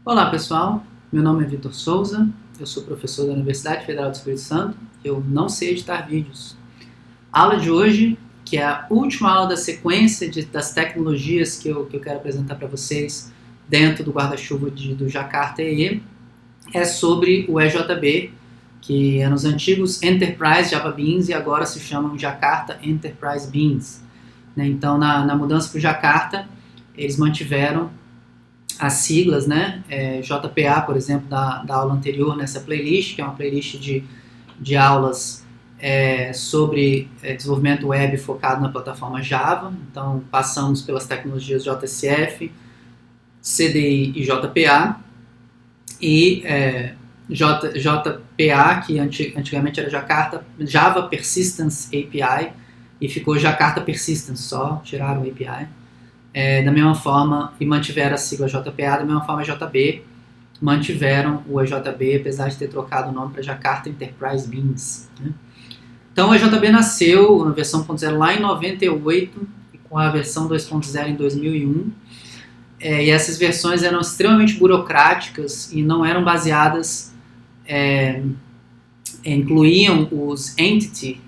Olá pessoal, meu nome é Vitor Souza, eu sou professor da Universidade Federal do Espírito Santo, eu não sei editar vídeos. A aula de hoje, que é a última aula da sequência das tecnologias que eu quero apresentar para vocês dentro do guarda-chuva do Jakarta EE, é sobre o EJB, que é nos antigos Enterprise Java Beans e agora se chamam Jakarta Enterprise Beans. Então, na mudança para o Jakarta, eles mantiveram as siglas, né? JPA, por exemplo, da aula anterior nessa playlist, que é uma playlist de aulas sobre desenvolvimento web focado na plataforma Java. Então, passamos pelas tecnologias JSF, CDI e JPA. E JPA, que antigamente era Java Persistence API, e ficou Jakarta Persistence, só tiraram o API. Da mesma forma, e mantiveram a sigla JPA, da mesma forma JB mantiveram o EJB, apesar de ter trocado o nome para Jakarta Enterprise Beans. Né? Então o EJB nasceu na versão 1.0 lá em 98 e com a versão 2.0 em 2001. E essas versões eram extremamente burocráticas e não eram baseadas, incluíam os Entity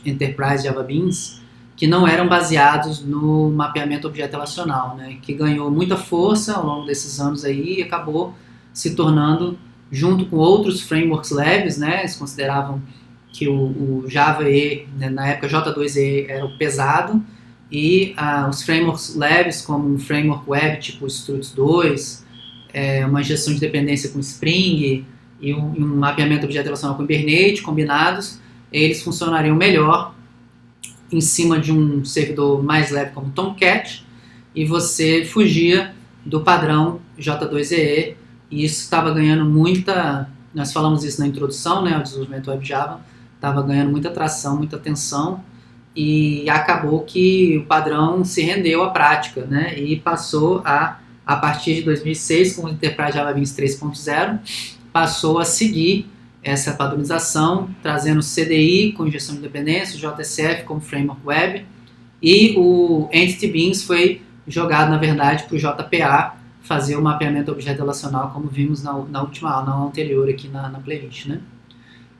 Enterprise Java Beans, que não eram baseados no mapeamento objeto-relacional, né, que ganhou muita força ao longo desses anos aí e acabou se tornando, junto com outros frameworks leves, né, eles consideravam que o Java EE, né, na época J2EE era o pesado, e os frameworks leves, como um framework web tipo Struts 2, uma injeção de dependência com Spring e um mapeamento objeto-relacional com Hibernate combinados, eles funcionariam melhor em cima de um servidor mais leve como Tomcat, e você fugia do padrão J2EE, e isso estava ganhando muita, nós falamos isso na introdução, né, ao desenvolvimento web Java, estava ganhando muita tração, muita atenção, e acabou que o padrão se rendeu à prática, né, e passou a partir de 2006, com o Enterprise Java Beans 3.0, passou a seguir essa padronização, trazendo CDI com injeção de dependência, JSF como framework web, e o Entity Beans foi jogado, na verdade, para o JPA fazer o mapeamento objeto-relacional, como vimos na última aula, na aula anterior aqui na playlist, né?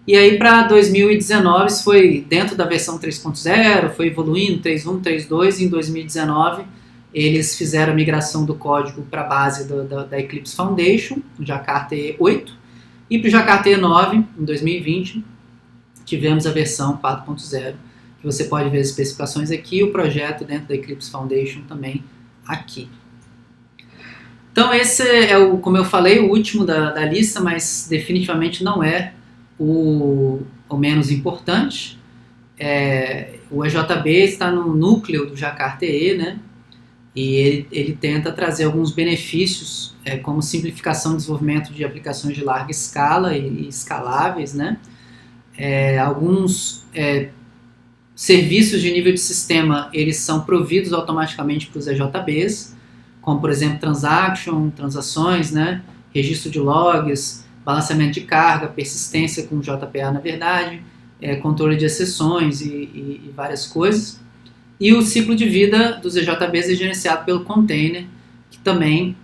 E aí para 2019 isso foi dentro da versão 3.0, foi evoluindo 3.1, 3.2, e em 2019 eles fizeram a migração do código para a base da Eclipse Foundation, o Jakarta E8, e para o Jakarta E9, em 2020, tivemos a versão 4.0, que você pode ver as especificações aqui, o projeto dentro da Eclipse Foundation também aqui. Então esse é, como eu falei, o último da lista, mas definitivamente não é o menos importante. O EJB está no núcleo do Jakarta EE, né? E ele tenta trazer alguns benefícios, como simplificação de desenvolvimento de aplicações de larga escala e escaláveis, né? Alguns serviços de nível de sistema, eles são providos automaticamente para os EJBs, como por exemplo transações, né? Registro de logs, balanceamento de carga, persistência com JPA na verdade, controle de exceções e várias coisas. E o ciclo de vida dos EJBs é gerenciado pelo container, que também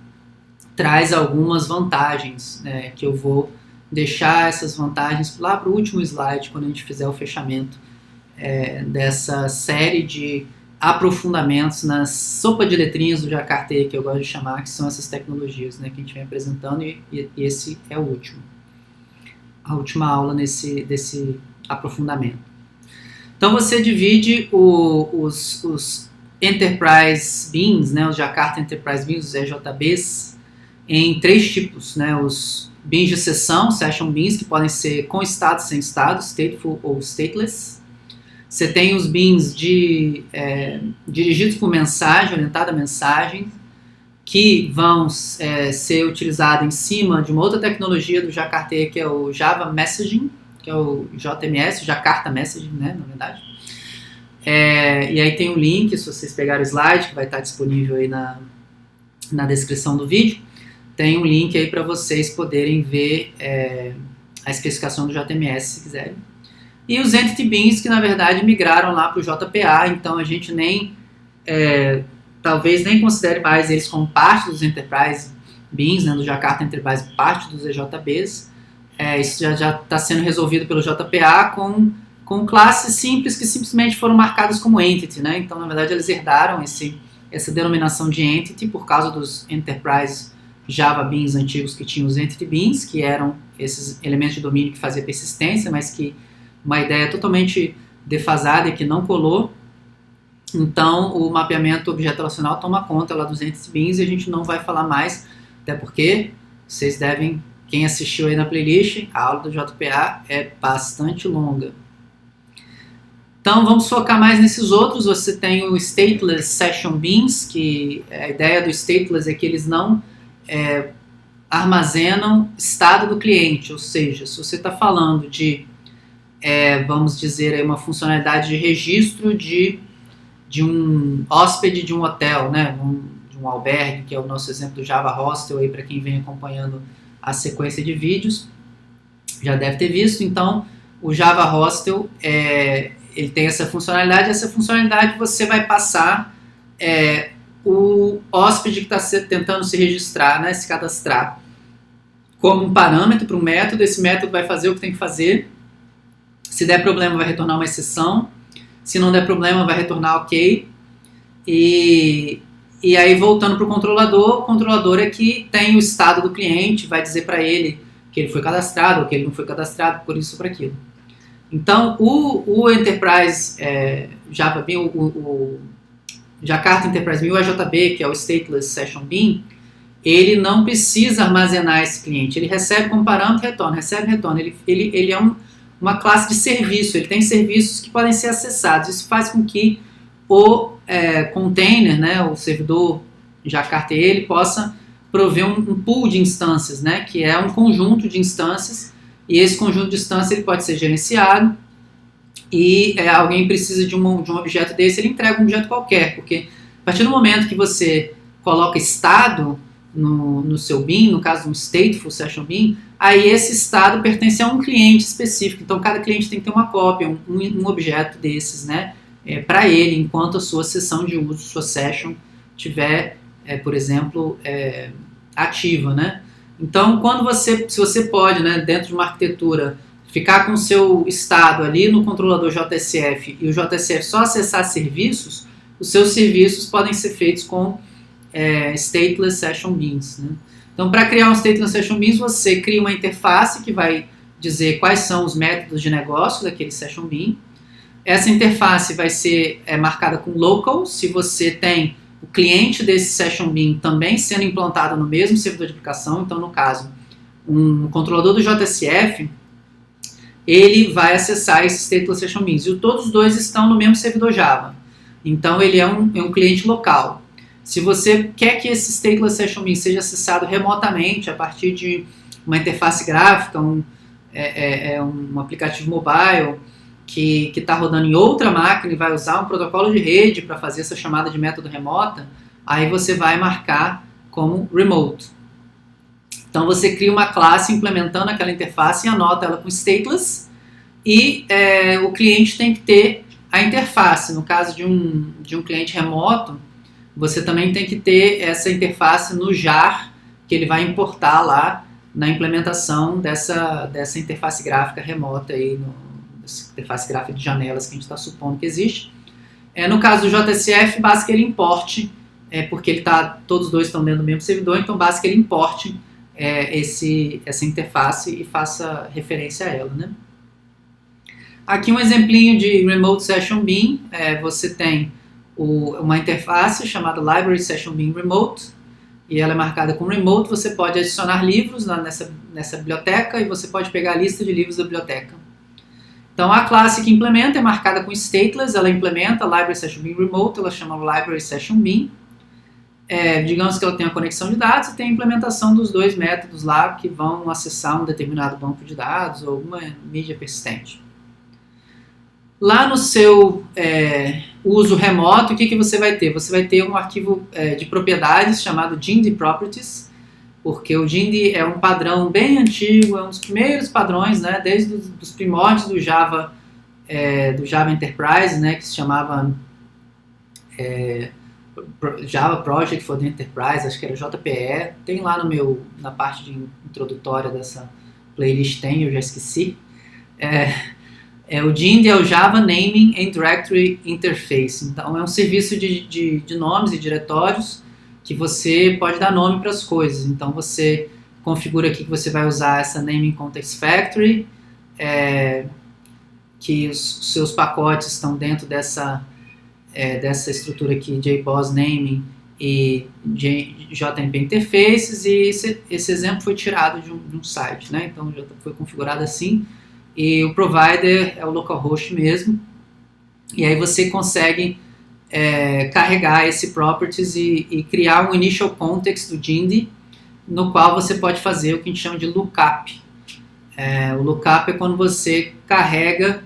traz algumas vantagens, né, que eu vou deixar essas vantagens lá para o último slide, quando a gente fizer o fechamento dessa série de aprofundamentos na sopa de letrinhas do Jakarta EE, que eu gosto de chamar, que são essas tecnologias, né, que a gente vem apresentando, e esse é o último. A última aula desse aprofundamento. Então você divide os Enterprise Beans, né, os Jakarta Enterprise Beans, os EJBs, em três tipos, né, os beans de sessão, Session Beans, que podem ser com estado e sem estado, stateful ou stateless. Você tem os beans dirigidos por mensagem, orientada a mensagem, que vão ser utilizados em cima de uma outra tecnologia do Jakarta EE, que é o Java Messaging, que é o JMS, Jakarta Messaging, né, na verdade. E aí tem um link, se vocês pegarem o slide, que vai estar disponível aí na descrição do vídeo, tem um link aí para vocês poderem ver a especificação do JMS, se quiserem. E os Entity Beans, que na verdade migraram lá para o JPA, então a gente talvez nem considere mais eles como parte dos Enterprise Beans, né, do Jakarta Enterprise, parte dos EJBs. Isso já está sendo resolvido pelo JPA com classes simples que simplesmente foram marcadas como entity, né? Então, na verdade, eles herdaram essa denominação de entity por causa dos Enterprise Java Beans antigos que tinham os entity beans, que eram esses elementos de domínio que faziam persistência, mas que uma ideia totalmente defasada e que não colou. Então, o mapeamento objeto relacional toma conta lá dos entity beans e a gente não vai falar mais, até porque vocês devem, quem assistiu aí na playlist, a aula do JPA é bastante longa. Então, vamos focar mais nesses outros. Você tem o Stateless Session Beans, que a ideia do Stateless é que eles não armazenam estado do cliente, ou seja, se você está falando de, vamos dizer, aí uma funcionalidade de registro de um hóspede de um hotel, né, de um albergue, que é o nosso exemplo do Java Hostel, aí para quem vem acompanhando a sequência de vídeos, já deve ter visto. Então, o Java Hostel, ele tem essa funcionalidade você vai passar o hóspede que está tentando se registrar, né, se cadastrar, como um parâmetro para um método. Esse método vai fazer o que tem que fazer. Se der problema, vai retornar uma exceção. Se não der problema, vai retornar ok. E aí, voltando para o controlador é que tem o estado do cliente, vai dizer para ele que ele foi cadastrado ou que ele não foi cadastrado, por isso ou por aquilo. Então, o Enterprise Java Bean, o Jakarta Enterprise Bean, o EJB, que é o Stateless Session Bean, ele não precisa armazenar esse cliente. Ele recebe como parâmetro e retorna, recebe e retorna. Ele é uma classe de serviço, ele tem serviços que podem ser acessados. Isso faz com que o container, né, o servidor Jakarta, ele possa prover um pool de instâncias, né, que é um conjunto de instâncias, e esse conjunto de instâncias ele pode ser gerenciado, e alguém precisa de um objeto desse, ele entrega um objeto qualquer, porque a partir do momento que você coloca estado no seu bean, no caso de um stateful session bean, aí esse estado pertence a um cliente específico, então cada cliente tem que ter uma cópia, um objeto desses, né, para ele, enquanto a sua sessão de uso, sua session, tiver, por exemplo, ativa, né. Então, se você pode, né, dentro de uma arquitetura, ficar com o seu estado ali no controlador JSF e o JSF só acessar serviços, os seus serviços podem ser feitos com Stateless Session Beans, né? Então, para criar um Stateless Session Beans, você cria uma interface que vai dizer quais são os métodos de negócio daquele Session Bean. Essa interface vai ser marcada com local, se você tem o cliente desse Session Bean também sendo implantado no mesmo servidor de aplicação. Então, no caso, um controlador do JSF, ele vai acessar esse Stateless Session Beans. E todos os dois estão no mesmo servidor Java. Então, ele é um cliente local. Se você quer que esse Stateless Session Bean seja acessado remotamente a partir de uma interface gráfica, um aplicativo mobile que está rodando em outra máquina e vai usar um protocolo de rede para fazer essa chamada de método remota, aí você vai marcar como remote. Então você cria uma classe implementando aquela interface e anota ela com stateless, e o cliente tem que ter a interface. No caso de um cliente remoto, você também tem que ter essa interface no jar, que ele vai importar lá na implementação dessa interface gráfica remota, aí, essa interface gráfica de janelas que a gente está supondo que existe. No caso do JSF, basta que ele importe, porque todos dois estão dentro do mesmo servidor, então basta que ele importe essa interface e faça referência a ela, né? Aqui um exemplinho de Remote Session Bean. Você tem uma interface chamada Library Session Bean Remote, e ela é marcada com Remote. Você pode adicionar livros nessa biblioteca, e você pode pegar a lista de livros da biblioteca. Então a classe que implementa é marcada com stateless, ela implementa a Library Session Bean Remote, ela chama Library Session Bean. Digamos que ela tem a conexão de dados e tem a implementação dos dois métodos lá que vão acessar um determinado banco de dados ou alguma mídia persistente. Lá no seu uso remoto, o que você vai ter? Você vai ter um arquivo de propriedades chamado Jindy Properties, porque o Jindy é um padrão bem antigo, é um dos primeiros padrões, né, desde os primórdios do Java Enterprise, né, que se chamava Java Project for the Enterprise, acho que era JPE, tem lá na parte de introdutória dessa playlist, eu já esqueci. O JIND é o Java Naming and Directory Interface. Então é um serviço de nomes e diretórios que você pode dar nome para as coisas. Então você configura aqui que você vai usar essa Naming Context Factory, que os seus pacotes estão dentro dessa estrutura aqui, JBoss Naming e JMP Interfaces, e esse exemplo foi tirado de um site, né? Então já foi configurado assim. E o provider é o localhost mesmo, e aí você consegue carregar esse properties e criar um initial context do JIND, no qual você pode fazer o que a gente chama de lookup. O lookup é quando você carrega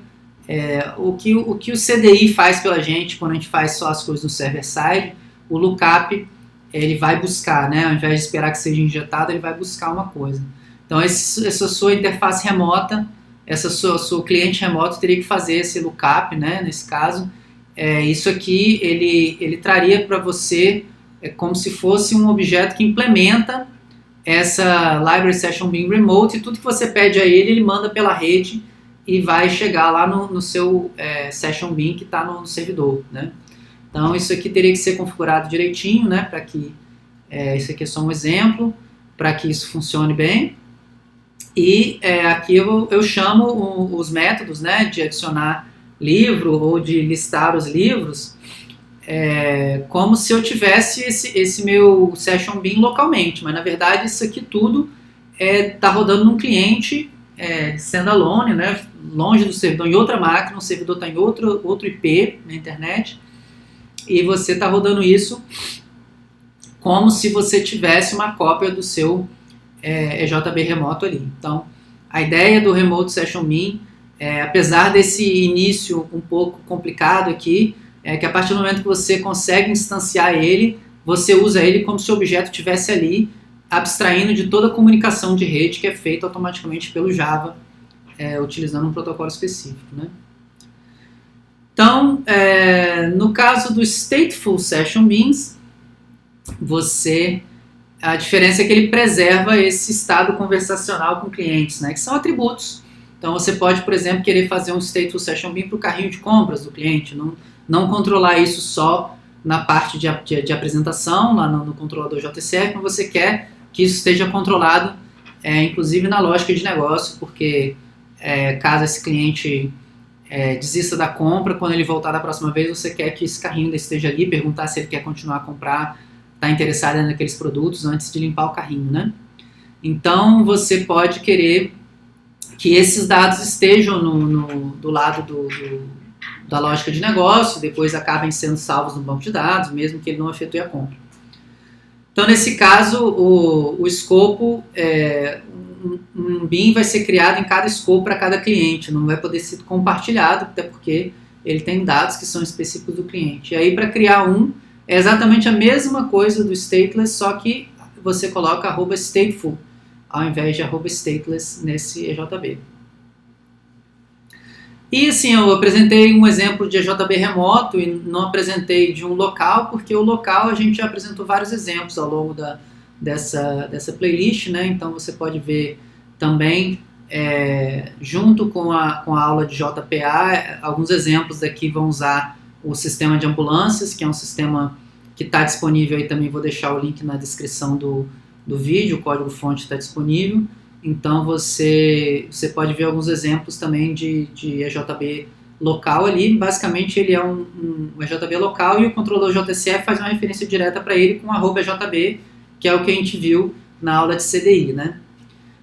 o que o CDI faz pela gente quando a gente faz só as coisas no server-side. O lookup ele vai buscar, né? Ao invés de esperar que seja injetado, ele vai buscar uma coisa. Então essa sua interface remota, seu cliente remoto teria que fazer esse lookup, né, nesse caso. Isso aqui ele traria para você como se fosse um objeto que implementa essa Library Session Bean Remote, e tudo que você pede a ele manda pela rede e vai chegar lá no seu Session Bean que está no servidor, né? Então isso aqui teria que ser configurado direitinho, né, para que isso aqui é só um exemplo, para que isso funcione bem. E aqui eu chamo os métodos, né, de adicionar livro ou de listar os livros como se eu tivesse esse meu Session Bean localmente, mas na verdade isso aqui tudo está rodando num cliente standalone, né, longe do servidor, em outra máquina, o servidor está em outro IP na internet, e você está rodando isso como se você tivesse uma cópia do seu EJB remoto ali. Então, a ideia do Remote Session Bean, apesar desse início um pouco complicado aqui, é que a partir do momento que você consegue instanciar ele, você usa ele como se o objeto estivesse ali, abstraindo de toda a comunicação de rede que é feita automaticamente pelo Java, utilizando um protocolo específico, né? Então, no caso do Stateful Session Beans, a diferença é que ele preserva esse estado conversacional com clientes, né, que são atributos. Então você pode, por exemplo, querer fazer um Stateful Session Bean para o carrinho de compras do cliente, não controlar isso só na parte de apresentação, lá no controlador JCF, mas você quer que isso esteja controlado, inclusive na lógica de negócio, porque caso esse cliente desista da compra, quando ele voltar da próxima vez, você quer que esse carrinho ainda esteja ali, perguntar se ele quer continuar a comprar, está interessado naqueles produtos antes de limpar o carrinho, né? Então você pode querer que esses dados estejam do lado da lógica de negócio, depois acabem sendo salvos no banco de dados, mesmo que ele não efetue a compra. Então nesse caso o escopo, um BIM vai ser criado em cada escopo para cada cliente, não vai poder ser compartilhado, até porque ele tem dados que são específicos do cliente. E aí para criar é exatamente a mesma coisa do stateless, só que você coloca @stateful ao invés de @stateless nesse EJB. E assim, eu apresentei um exemplo de EJB remoto e não apresentei de um local, porque o local a gente já apresentou vários exemplos ao longo dessa playlist, né? Então você pode ver também, junto com a aula de JPA, alguns exemplos daqui vão usar o sistema de ambulâncias, que é um sistema que está disponível aí também, vou deixar o link na descrição do vídeo, o código-fonte está disponível. Então você pode ver alguns exemplos também de EJB local ali. Basicamente ele é um EJB local e o controlador JCF faz uma referência direta para ele com @EJB, que é o que a gente viu na aula de CDI, né?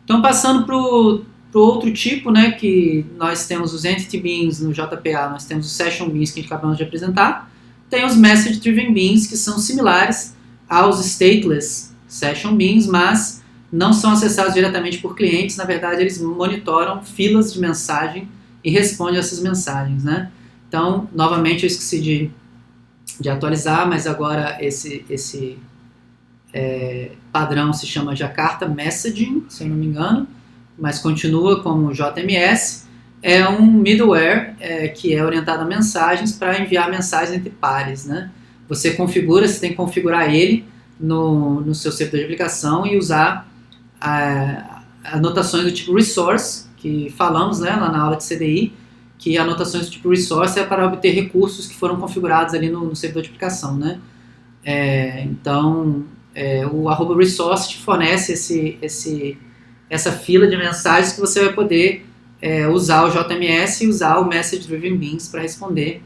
Então passando para o outro tipo, né, que nós temos os Entity Beans no JPA, nós temos os Session Beans que a gente acabamos de apresentar, tem os Message Driven Beans, que são similares aos Stateless Session Beans, mas não são acessados diretamente por clientes. Na verdade eles monitoram filas de mensagem e respondem essas mensagens, né? Então, novamente eu esqueci de atualizar, mas agora esse padrão se chama Jakarta Messaging, se eu não me engano, mas continua como JMS. É um middleware que é orientado a mensagens para enviar mensagens entre pares, né? você tem que configurar ele no seu servidor de aplicação e usar anotações do tipo resource, que falamos, né, lá na aula de CDI, que anotações do tipo resource é para obter recursos que foram configurados ali no servidor de aplicação, né? Então, o @resource te fornece essa fila de mensagens que você vai poder usar o JMS e usar o Message Driven Beans para responder.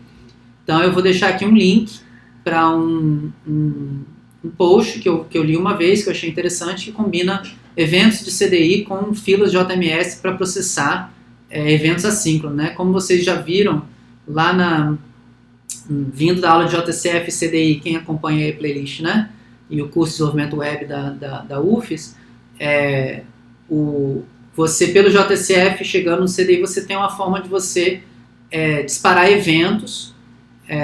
Então, eu vou deixar aqui um link para um post que eu li uma vez, que eu achei interessante, que combina eventos de CDI com filas JMS para processar eventos assíncronos, né? Como vocês já viram lá vindo da aula de JCF e CDI, quem acompanha a playlist, né? E o curso de desenvolvimento web da UFES, você pelo JCF chegando no CDI, você tem uma forma de você disparar eventos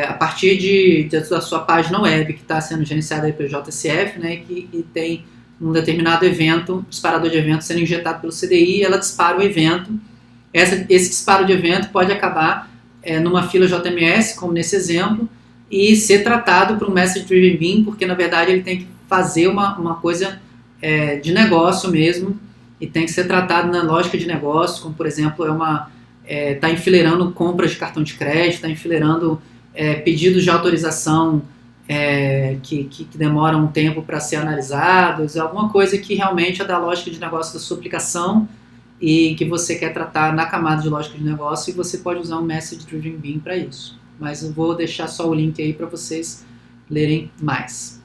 a partir da sua página web, que está sendo gerenciada aí pelo JCF, né? E tem um determinado evento, disparador de evento sendo injetado pelo CDI, e ela dispara o evento. Esse disparo de evento pode acabar numa fila JMS, como nesse exemplo, e ser tratado por um Message Driven Bean, porque na verdade ele tem que fazer uma coisa de negócio mesmo, e tem que ser tratado na lógica de negócio, como por exemplo está enfileirando compras de cartão de crédito, está enfileirando pedidos de autorização que demoram um tempo para ser analisados, alguma coisa que realmente é da lógica de negócio da sua aplicação e que você quer tratar na camada de lógica de negócio, e você pode usar um Message Driven Bean para isso. Mas eu vou deixar só o link aí para vocês lerem mais.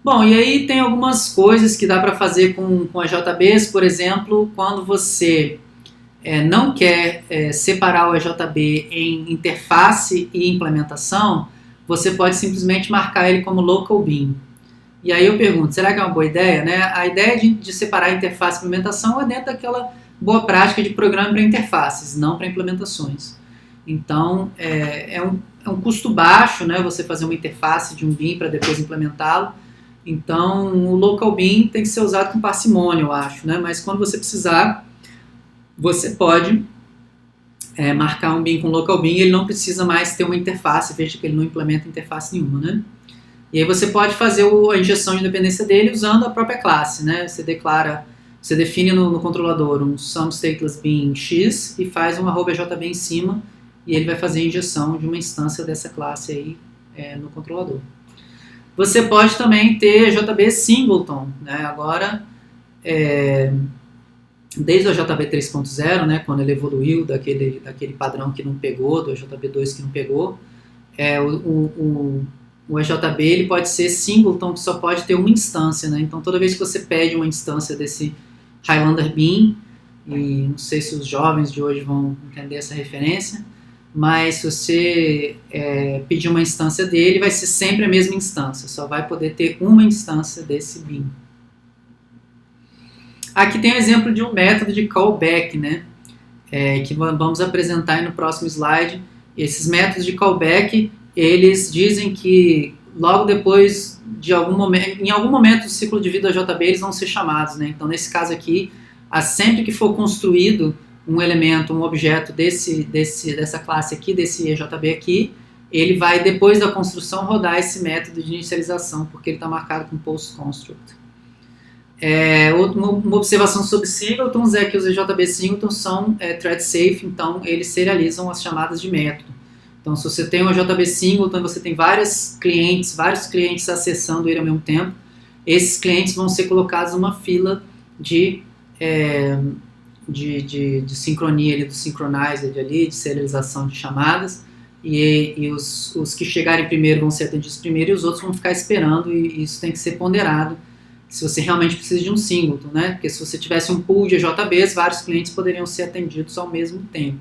Bom, e aí tem algumas coisas que dá para fazer com a JBs, por exemplo, quando você não quer separar o EJB em interface e implementação, você pode simplesmente marcar ele como local bean. E aí eu pergunto, será que é uma boa ideia? Né? A ideia de separar interface e implementação é dentro daquela boa prática de programa para interfaces, não para implementações. Então, é um custo baixo, né, você fazer uma interface de um bean para depois implementá-lo. Então, o local bean tem que ser usado com parcimônia, eu acho, né? Mas quando você precisar, você pode marcar um bean com local bean, ele não precisa mais ter uma interface, veja que ele não implementa interface nenhuma, né? E aí você pode fazer a injeção de independência dele usando a própria classe, né? Você define no controlador um SumStatelessBean X e faz um @jb em cima, e ele vai fazer a injeção de uma instância dessa classe aí no controlador. Você pode também ter JB Singleton, né? Agora, desde o JB 3.0, né, quando ele evoluiu daquele padrão que não pegou, do JB 2 que não pegou, o EJB ele pode ser singleton, que só pode ter uma instância, né? Então toda vez que você pede uma instância desse Highlander Bean, e não sei se os jovens de hoje vão entender essa referência, mas se você pedir uma instância dele, vai ser sempre a mesma instância, só vai poder ter uma instância desse Bean. Aqui tem um exemplo de um método de callback, né? Que vamos apresentar aí no próximo slide. Esses métodos de callback, eles dizem que logo depois de em algum momento do ciclo de vida da JB, eles vão ser chamados, né? Então, nesse caso aqui, sempre que for construído um elemento, um objeto dessa classe aqui, desse EJB aqui, ele vai, depois da construção, rodar esse método de inicialização, porque ele está marcado com PostConstruct. Uma observação sobre singletons é que os EJB singletons são thread safe, então eles serializam as chamadas de método. Então, se você tem um JB Singleton, você tem vários clientes acessando ele ao mesmo tempo, esses clientes vão ser colocados numa fila de sincronia ali, do synchronized ali, de serialização de chamadas, e os que chegarem primeiro vão ser atendidos primeiro e os outros vão ficar esperando, e isso tem que ser ponderado se você realmente precisa de um singleton, né? Porque se você tivesse um pool de EJBs, vários clientes poderiam ser atendidos ao mesmo tempo.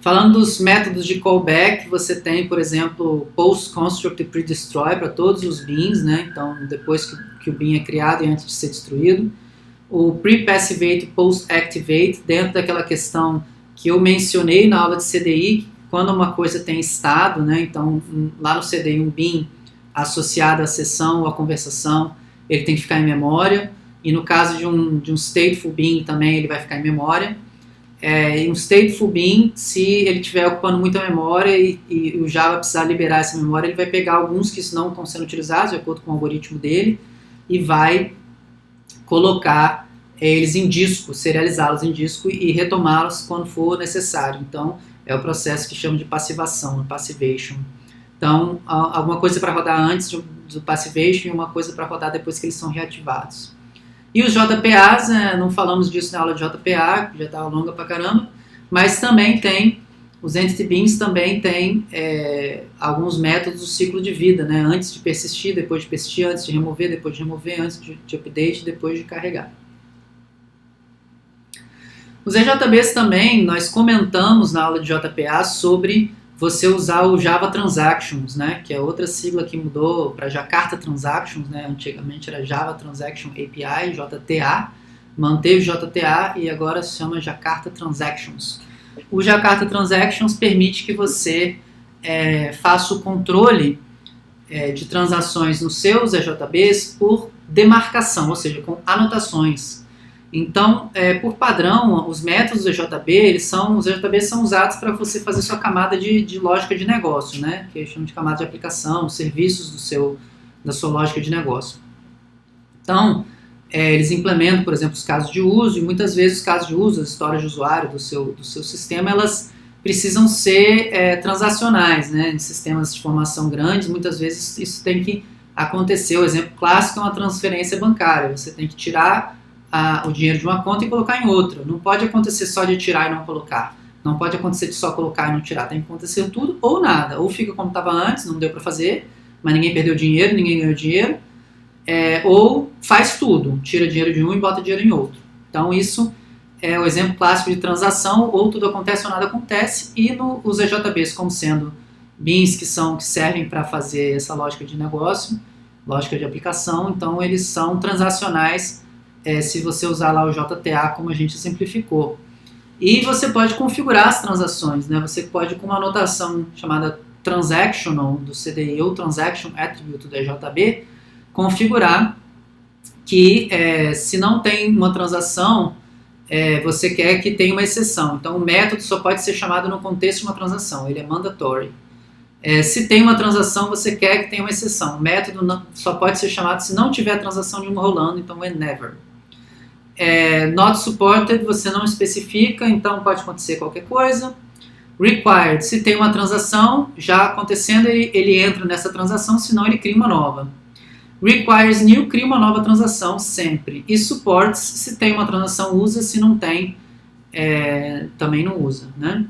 Falando dos métodos de callback, você tem, por exemplo, PostConstruct e PreDestroy para todos os beans, né? Então, depois que o bean é criado e antes de ser destruído. O PrePassivate e PostActivate, dentro daquela questão que eu mencionei na aula de CDI, quando uma coisa tem estado, né? Então, lá no CDI, um bean associado à sessão ou à conversação, ele tem que ficar em memória. E no caso de um stateful bean também, ele vai ficar em memória. um stateful bean, se ele estiver ocupando muita memória e o Java precisar liberar essa memória, ele vai pegar alguns que não estão sendo utilizados, de acordo com o algoritmo dele, e vai colocar eles em disco, serializá-los em disco e retomá-los quando for necessário. Então, é o processo que chama de passivação, passivation. Então, alguma coisa para rodar antes do passivation e uma coisa para rodar depois que eles são reativados. E os JPAs, não falamos disso na aula de JPA, que já está longa pra caramba, mas também tem, os Entity Beans também tem alguns métodos do ciclo de vida, né? Antes de persistir, depois de persistir, antes de remover, depois de remover, antes de update, depois de carregar. Os EJBs também, nós comentamos na aula de JPA sobre você usar o Java Transactions, né, que é outra sigla que mudou para Jakarta Transactions, né, antigamente era Java Transaction API, JTA, manteve JTA e agora se chama Jakarta Transactions. O Jakarta Transactions permite que você faça o controle de transações nos seus EJBs por demarcação, ou seja, com anotações. Então, por padrão, os métodos do EJB, os EJBs são usados para você fazer sua camada de lógica de negócio, né? Que chama de camada de aplicação, serviços da sua lógica de negócio. Então, eles implementam, por exemplo, os casos de uso, e muitas vezes os casos de uso, as histórias de usuário do seu sistema, elas precisam ser transacionais, né? Em sistemas de informação grandes, muitas vezes isso tem que acontecer. O exemplo clássico é uma transferência bancária. Você tem que tirar o dinheiro de uma conta e colocar em outra. Não pode acontecer só de tirar e não colocar. Não pode acontecer de só colocar e não tirar. Tem que acontecer tudo ou nada. Ou fica como estava antes, não deu para fazer, mas ninguém perdeu dinheiro, ninguém ganhou dinheiro. Ou faz tudo. Tira dinheiro de um e bota dinheiro em outro. Então isso é o exemplo clássico de transação. Ou tudo acontece ou nada acontece. E os EJBs, como sendo beans que servem para fazer essa lógica de negócio, lógica de aplicação, então eles são transacionais se você usar lá o JTA como a gente simplificou. E você pode configurar as transações, né? Você pode, com uma anotação chamada transactional do CDI ou transaction attribute do EJB, configurar que se não tem uma transação, você quer que tenha uma exceção. Então o método só pode ser chamado no contexto de uma transação, ele é mandatory. Se tem uma transação, você quer que tenha uma exceção. O método só pode ser chamado se não tiver transação nenhuma rolando, então whenever. Not supported, você não especifica, então pode acontecer qualquer coisa. Required, se tem uma transação já acontecendo, ele entra nessa transação, senão ele cria uma nova. Requires new, cria uma nova transação sempre. E supports, se tem uma transação, usa, se não tem, também não usa, né?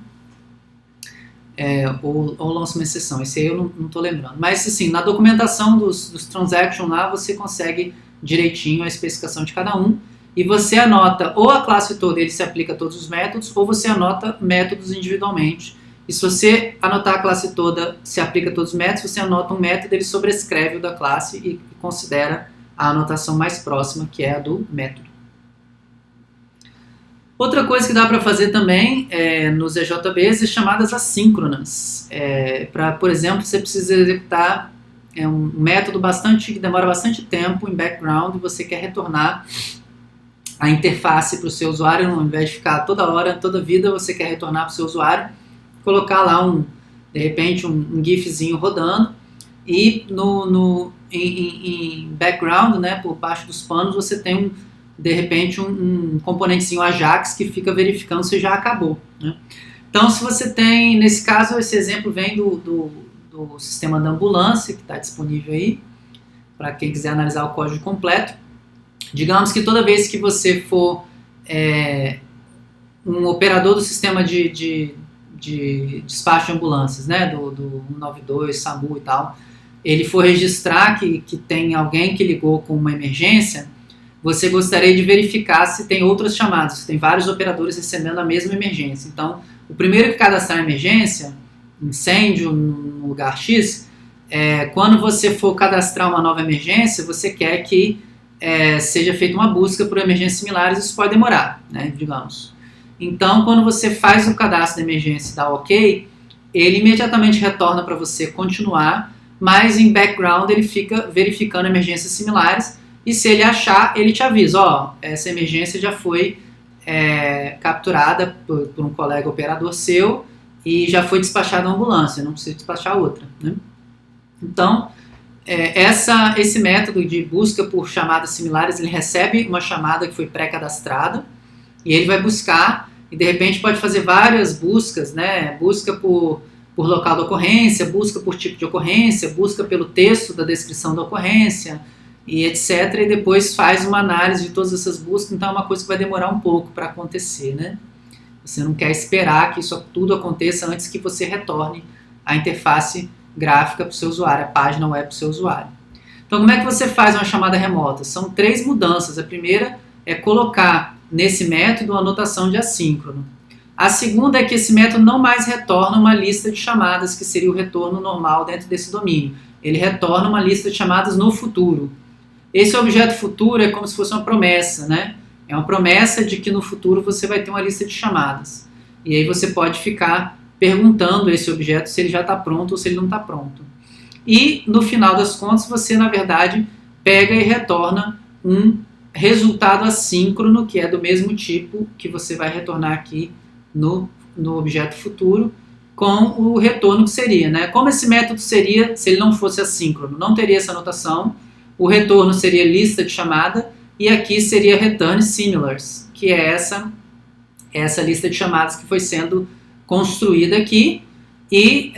Ou lança uma exceção, esse aí eu não estou lembrando. Mas assim, na documentação dos transactions lá, você consegue direitinho a especificação de cada um. E você anota ou a classe toda, ele se aplica a todos os métodos, ou você anota métodos individualmente. E se você anotar a classe toda, se aplica a todos os métodos, você anota um método, ele sobrescreve o da classe e considera a anotação mais próxima, que é a do método. Outra coisa que dá para fazer também nos EJBs é chamadas assíncronas. Por exemplo, você precisa executar um método que demora bastante tempo em background e você quer retornar a interface para o seu usuário, ao invés de ficar toda hora, toda vida, você quer retornar para o seu usuário, colocar lá de repente um gifzinho rodando e em background, né, por baixo dos panos, você tem de repente um componentezinho Ajax que fica verificando se já acabou, né? Então, se você tem, nesse caso, esse exemplo vem do sistema da ambulância, que está disponível aí, para quem quiser analisar o código completo. Digamos que toda vez que você for um operador do sistema de despacho de ambulâncias, né, do 192, SAMU e tal, ele for registrar que tem alguém que ligou com uma emergência, você gostaria de verificar se tem outras chamadas, se tem vários operadores recebendo a mesma emergência. Então, o primeiro que cadastrar a emergência, incêndio no lugar X, quando você for cadastrar uma nova emergência, você quer que seja feita uma busca por emergências similares, isso pode demorar, né, digamos. Então, quando você faz o cadastro da emergência e dá OK, ele imediatamente retorna para você continuar, mas em background ele fica verificando emergências similares, e se ele achar, ele te avisa, essa emergência já foi capturada por um colega operador seu e já foi despachada uma ambulância, não precisa despachar outra, né? Então, esse método de busca por chamadas similares, ele recebe uma chamada que foi pré-cadastrada e ele vai buscar e de repente pode fazer várias buscas, né? Busca por local da ocorrência, busca por tipo de ocorrência, busca pelo texto da descrição da ocorrência e etc. E depois faz uma análise de todas essas buscas, então é uma coisa que vai demorar um pouco para acontecer, né? Você não quer esperar que isso tudo aconteça antes que você retorne a interface gráfica para o seu usuário, a página web para o seu usuário. Então, como é que você faz uma chamada remota? São 3 mudanças. A primeira é colocar nesse método uma anotação de assíncrono. A segunda é que esse método não mais retorna uma lista de chamadas, que seria o retorno normal dentro desse domínio. Ele retorna uma lista de chamadas no futuro. Esse objeto futuro é como se fosse uma promessa, né? É uma promessa de que no futuro você vai ter uma lista de chamadas. E aí você pode ficar perguntando a esse objeto se ele já está pronto ou se ele não está pronto. E, no final das contas, você, na verdade, pega e retorna um resultado assíncrono, que é do mesmo tipo que você vai retornar aqui no objeto futuro, com o retorno que seria, né? Como esse método seria, se ele não fosse assíncrono, não teria essa anotação, o retorno seria lista de chamada, e aqui seria return similars, que é essa lista de chamadas que foi sendo construída aqui, e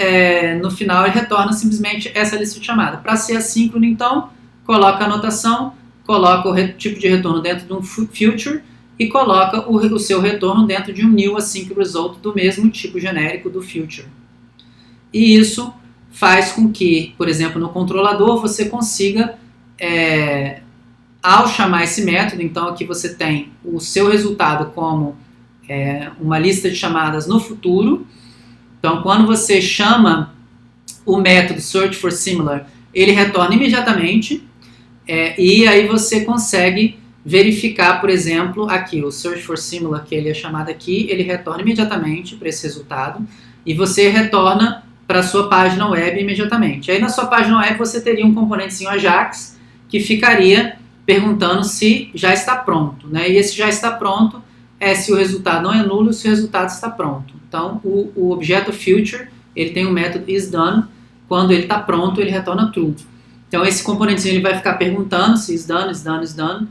no final ele retorna simplesmente essa lista de chamada. Para ser assíncrono, então, coloca a anotação, coloca o tipo de retorno dentro de um future e coloca o seu retorno dentro de um new async result do mesmo tipo genérico do future. E isso faz com que, por exemplo, no controlador você consiga, ao chamar esse método, então aqui você tem o seu resultado como uma lista de chamadas no futuro. Então, quando você chama o método search for similar, ele retorna imediatamente, e aí você consegue verificar, por exemplo, aqui o search for similar, que ele é chamado aqui, ele retorna imediatamente para esse resultado, e você retorna para a sua página web imediatamente. Aí na sua página web você teria um componentezinho Ajax que ficaria perguntando se já está pronto, né? E esse já está pronto é se o resultado não é nulo, se o resultado está pronto. Então, o objeto future, ele tem o método isDone, quando ele está pronto, ele retorna true. Então, esse componentezinho ele vai ficar perguntando se isDone, isDone, isDone.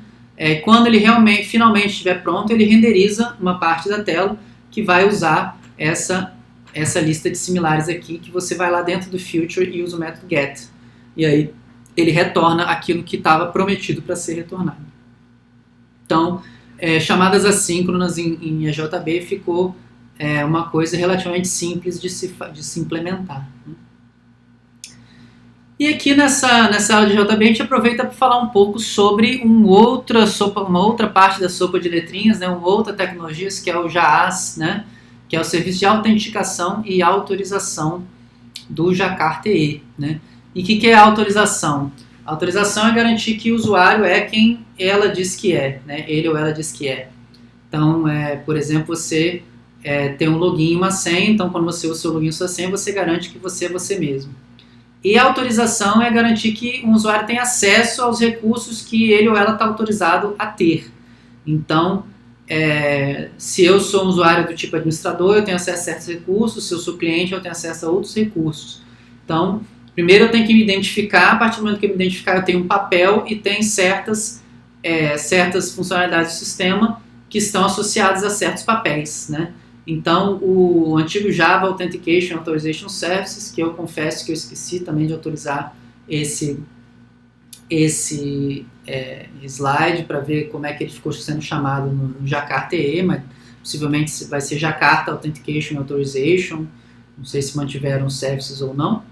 Quando ele finalmente estiver pronto, ele renderiza uma parte da tela que vai usar essa lista de similares aqui, que você vai lá dentro do future e usa o método get. E aí, ele retorna aquilo que estava prometido para ser retornado. Então, chamadas assíncronas em EJB ficou uma coisa relativamente simples de se implementar. E aqui nessa aula de JB a gente aproveita para falar um pouco sobre uma outra parte da sopa de letrinhas, né, uma outra tecnologia que é o JAAS, né, que é o Serviço de Autenticação e Autorização do Jakarta-E. Né? E o que é a autorização? A autorização é garantir que o usuário é quem ela diz que é, né? Ele ou ela diz que é. Então, por exemplo, você tem um login e uma senha, então quando você usa o seu login e sua senha, você garante que você é você mesmo. E a autorização é garantir que um usuário tem acesso aos recursos que ele ou ela está autorizado a ter. Então, se eu sou um usuário do tipo administrador, eu tenho acesso a certos recursos, se eu sou cliente, eu tenho acesso a outros recursos. Então, primeiro eu tenho que me identificar, a partir do momento que eu me identificar, eu tenho um papel e tem certas funcionalidades do sistema que estão associadas a certos papéis, né? Então, o antigo Java Authentication Authorization Services, que eu confesso que eu esqueci também de autorizar esse slide para ver como é que ele ficou sendo chamado no Jakarta-E, mas possivelmente vai ser Jakarta Authentication Authorization, não sei se mantiveram os services ou não.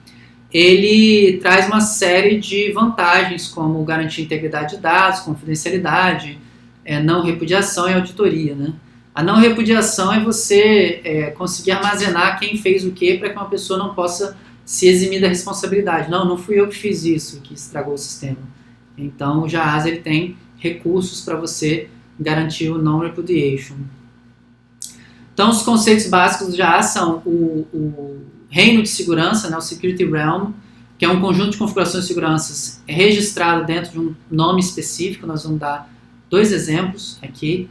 Ele traz uma série de vantagens, como garantir integridade de dados, confidencialidade, não repudiação e auditoria, né? A não repudiação é você conseguir armazenar quem fez o que para que uma pessoa não possa se eximir da responsabilidade. Não fui eu que fiz isso, que estragou o sistema. Então, o JAAS ele tem recursos para você garantir o non-repudiation. Então, os conceitos básicos do JAAS são o reino de segurança, né, o Security Realm, que é um conjunto de configurações de seguranças registrado dentro de um nome específico. Nós vamos dar 2 exemplos aqui.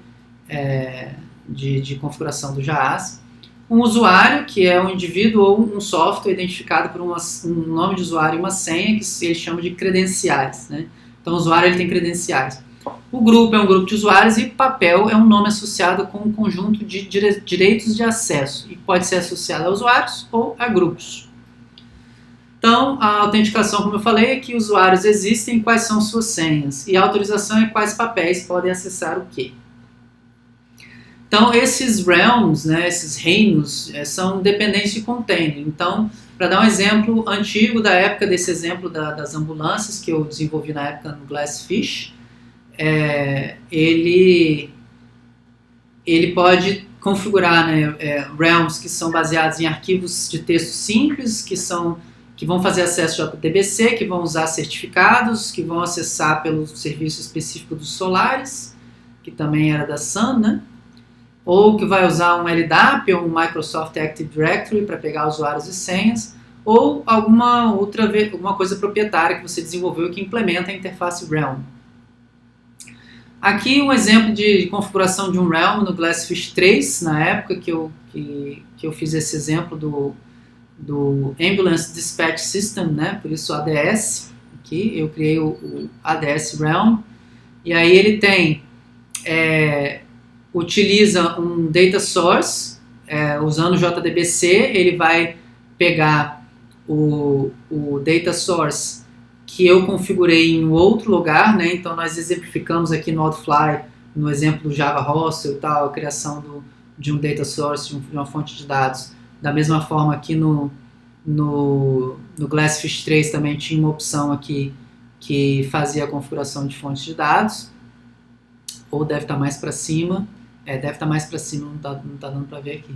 de configuração do JAAS. Um usuário, que é um indivíduo ou um software identificado por um nome de usuário e uma senha, que ele chama de credenciais, né? Então o usuário ele tem credenciais. O grupo é um grupo de usuários e papel é um nome associado com um conjunto de direitos de acesso e pode ser associado a usuários ou a grupos. Então, a autenticação, como eu falei, é que usuários existem, quais são suas senhas, e a autorização é quais papéis podem acessar o quê. Então, esses realms, né, esses reinos, são dependentes de container. Então, para dar um exemplo antigo da época desse exemplo das ambulâncias que eu desenvolvi na época no Glassfish, ele pode configurar, né, realms que são baseados em arquivos de texto simples, que vão fazer acesso ao JDBC, que vão usar certificados, que vão acessar pelo serviço específico dos Solaris, que também era da Sun, né? Ou que vai usar um LDAP, ou um Microsoft Active Directory para pegar usuários e senhas, ou alguma coisa proprietária que você desenvolveu que implementa a interface Realm. Aqui um exemplo de configuração de um Realm no Glassfish 3, na época que eu fiz esse exemplo do Ambulance Dispatch System, né? Por isso ADS, aqui eu criei o ADS Realm, e aí ele utiliza um data source, usando o JDBC, ele vai pegar o data source que eu configurei em outro lugar, né? Então nós exemplificamos aqui no Outfly, no exemplo do Java Hostel e tal, a criação de um data source, de uma fonte de dados. Da mesma forma aqui no Glassfish 3 também tinha uma opção aqui que fazia a configuração de fontes de dados, ou deve estar mais para cima. Deve estar mais para cima, não tá dando para ver aqui.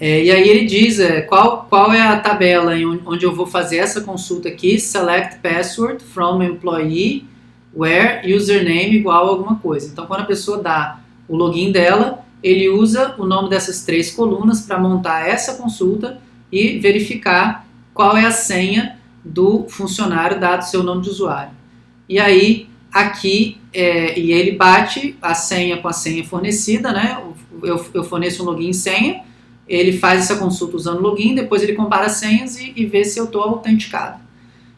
E aí ele diz qual é a tabela onde eu vou fazer essa consulta aqui, select password from employee where username igual a alguma coisa. Então quando a pessoa dá o login dela, ele usa o nome dessas 3 colunas para montar essa consulta e verificar qual é a senha do funcionário dado seu nome de usuário. E aí aqui, e ele bate a senha com a senha fornecida, né? Eu forneço um login e senha, ele faz essa consulta usando o login, depois ele compara as senhas e vê se eu estou autenticado.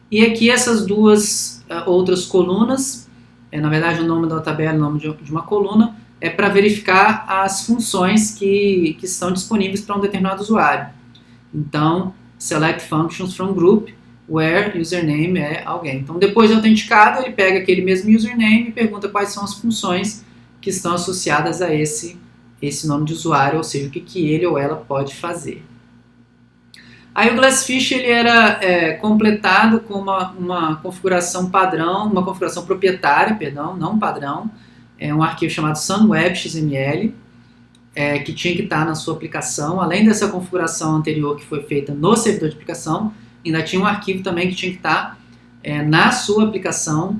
E aqui essas duas outras colunas, na verdade o nome da tabela, o nome de uma coluna, é para verificar as funções que estão disponíveis para um determinado usuário. Então, select functions from group, where username é alguém. Então, depois de autenticado, ele pega aquele mesmo username e pergunta quais são as funções que estão associadas a esse nome de usuário, ou seja, o que ele ou ela pode fazer. Aí o Glassfish ele era completado com uma configuração padrão, uma configuração proprietária, perdão, não padrão, um arquivo chamado sunweb.xml, que tinha que estar na sua aplicação. Além dessa configuração anterior que foi feita no servidor de aplicação, ainda tinha um arquivo também que tinha que estar na sua aplicação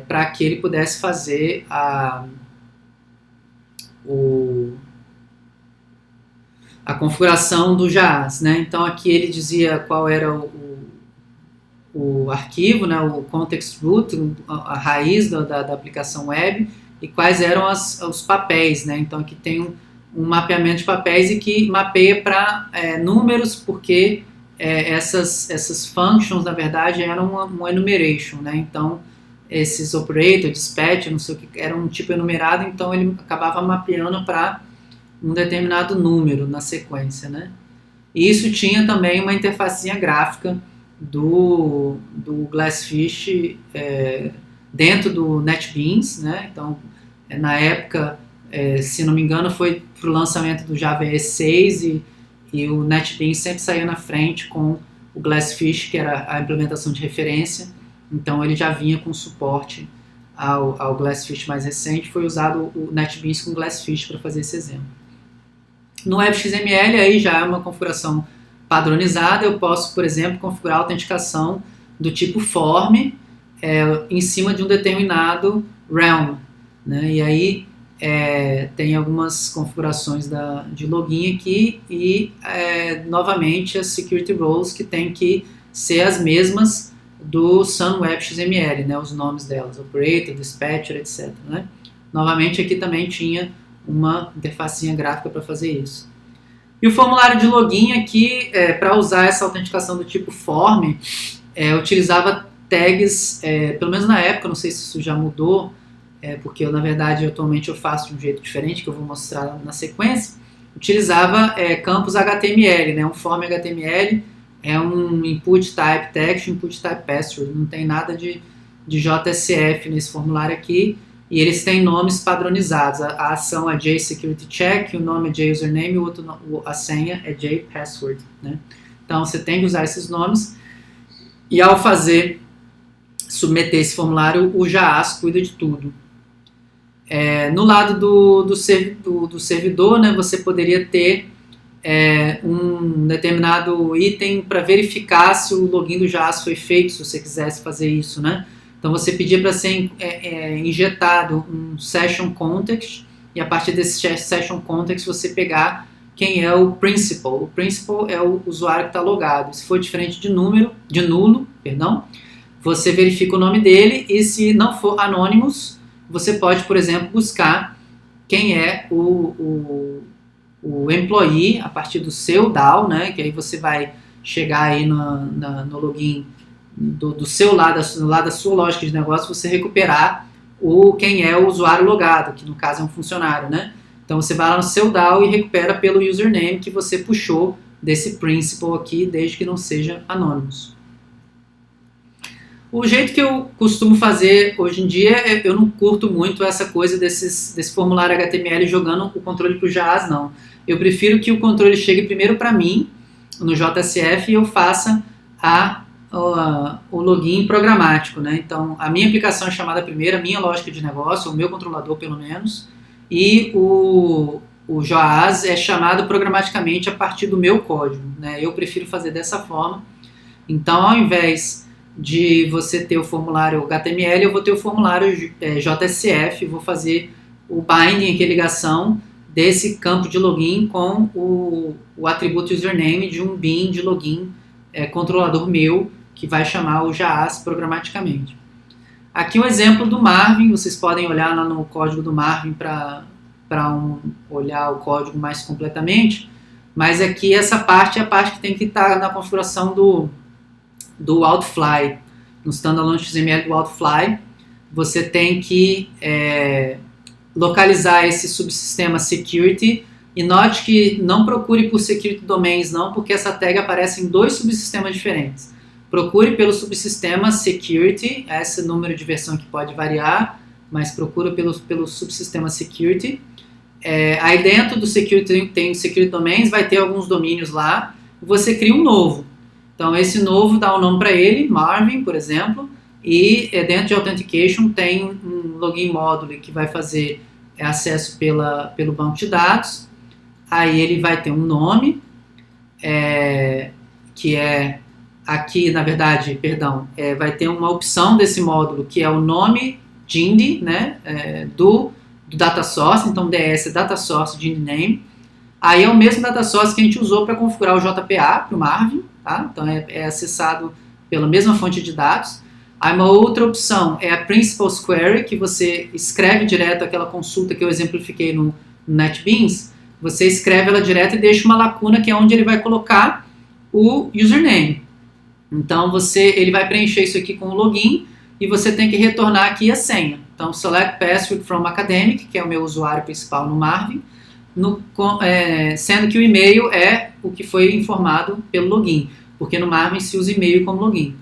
para que ele pudesse fazer a configuração do JAAS, né? Então aqui ele dizia qual era o arquivo, né, o context root, a raiz da aplicação web, e quais eram os papéis, né? Então aqui tem um mapeamento de papéis e que mapeia para números, porque essas functions, na verdade, eram uma enumeration, né? Então esses operator, dispatch, não sei o que, era um tipo enumerado, então ele acabava mapeando para um determinado número na sequência, né? E isso tinha também uma interfacinha gráfica do Glassfish dentro do NetBeans, né? Então, na época, se não me engano, foi para o lançamento do Java EE 6 e o NetBeans sempre saía na frente com o Glassfish, que era a implementação de referência. Então, ele já vinha com suporte ao Glassfish mais recente. Foi usado o NetBeans com o Glassfish para fazer esse exemplo. No WebXML, aí já é uma configuração padronizada. Eu posso, por exemplo, configurar a autenticação do tipo form em cima de um determinado realm, né? E aí tem algumas configurações de login aqui e, novamente, as security roles que tem que ser as mesmas do sunweb.xml, né? Os nomes delas, operator, dispatcher, etc., né? Novamente, aqui também tinha uma interfacinha gráfica para fazer isso. E o formulário de login aqui, para usar essa autenticação do tipo form, utilizava tags, pelo menos na época, não sei se isso já mudou, porque eu, na verdade, atualmente eu faço de um jeito diferente, que eu vou mostrar na sequência, utilizava campos HTML, né? Um form HTML é um input type text, input type password, não tem nada de JSF nesse formulário aqui, e eles têm nomes padronizados. A ação é JSecurityCheck, o nome é JUsername, a senha é JPassword, né? Então você tem que usar esses nomes, e ao submeter esse formulário, o JAAS cuida de tudo. No lado do servidor, né, você poderia ter um determinado item para verificar se o login do JAAS foi feito, se você quisesse fazer isso, né? Então você pedia para ser injetado um session context, e a partir desse session context você pegar quem é o principal. O principal é o usuário que está logado. Se for diferente de nulo, você verifica o nome dele, e se não for anonymous, você pode, por exemplo, buscar quem é o employee a partir do seu DAO, né? Que aí você vai chegar aí no login do seu lado, do lado da sua lógica de negócio, você recuperar quem é o usuário logado, que no caso é um funcionário, né? Então você vai lá no seu DAO e recupera pelo username que você puxou desse principal aqui, desde que não seja anonymous. O jeito que eu costumo fazer hoje em dia, eu não curto muito essa coisa desse formulário HTML jogando o controle para o JAAS, não. Eu prefiro que o controle chegue primeiro para mim, no JSF, e eu faça o login programático, né? Então, a minha aplicação é chamada primeiro, a minha lógica de negócio, o meu controlador pelo menos, e o JAAS é chamado programaticamente a partir do meu código, né? Eu prefiro fazer dessa forma. Então, ao invés de você ter o formulário HTML, eu vou ter o formulário JSF, vou fazer o binding, aqui a ligação desse campo de login com o atributo username de um bin de login controlador meu, que vai chamar o JAAS programaticamente. Aqui um exemplo do Marvin, vocês podem olhar lá no código do Marvin para olhar o código mais completamente, mas aqui essa parte é a parte que tem que estar na configuração do Outfly. No standalone XML do Outfly, você tem que localizar esse subsistema security, e note que não procure por security domains não, porque essa tag aparece em 2 subsistemas diferentes. Procure pelo subsistema security, esse número de versão que pode variar, mas procura pelo subsistema security. Aí dentro do security tem security domains, vai ter alguns domínios lá, você cria um novo. Então esse novo dá um nome para ele, Marvin, por exemplo, e dentro de Authentication tem um login módulo que vai fazer acesso pelo banco de dados. Aí ele vai ter um nome, que é aqui, na verdade, vai ter uma opção desse módulo que é o nome GIND, né, do data source, então DS é data source GIND name. Aí é o mesmo data source que a gente usou para configurar o JPA para o Marvin, tá? Então é acessado pela mesma fonte de dados. Aí uma outra opção é a Principal's Query, que você escreve direto aquela consulta que eu exemplifiquei no NetBeans. Você escreve ela direto e deixa uma lacuna que é onde ele vai colocar o username. Então ele vai preencher isso aqui com o login e você tem que retornar aqui a senha. Então select password from academic, que é o meu usuário principal no Marvin, sendo que o e-mail é o que foi informado pelo login, porque no Marvin se usa e-mail como login.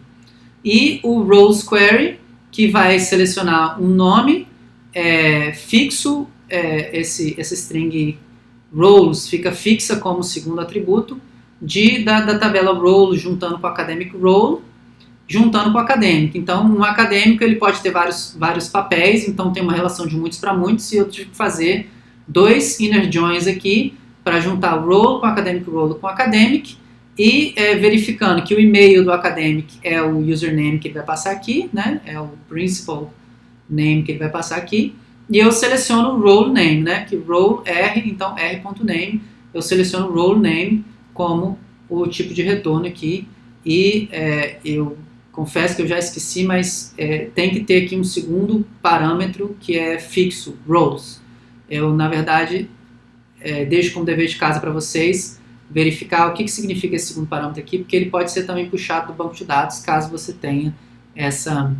E o roles query, que vai selecionar um nome fixo, esse string roles fica fixa como segundo atributo da tabela role juntando com o academic role, juntando com o acadêmico. Então, um acadêmico ele pode ter vários papéis, então tem uma relação de muitos para muitos, e eu tive que fazer 2 inner joins aqui para juntar o role com o academic role com o academic, e verificando que o e-mail do academic é o username que ele vai passar aqui, né? É o principal name que ele vai passar aqui, e eu seleciono o role name, né? Que role R, então r.name, eu seleciono o role name como o tipo de retorno aqui, e eu confesso que eu já esqueci, mas tem que ter aqui um segundo parâmetro que é fixo, roles. Eu, na verdade, deixo como dever de casa para vocês verificar o que significa esse segundo parâmetro aqui, porque ele pode ser também puxado do banco de dados, caso você tenha essa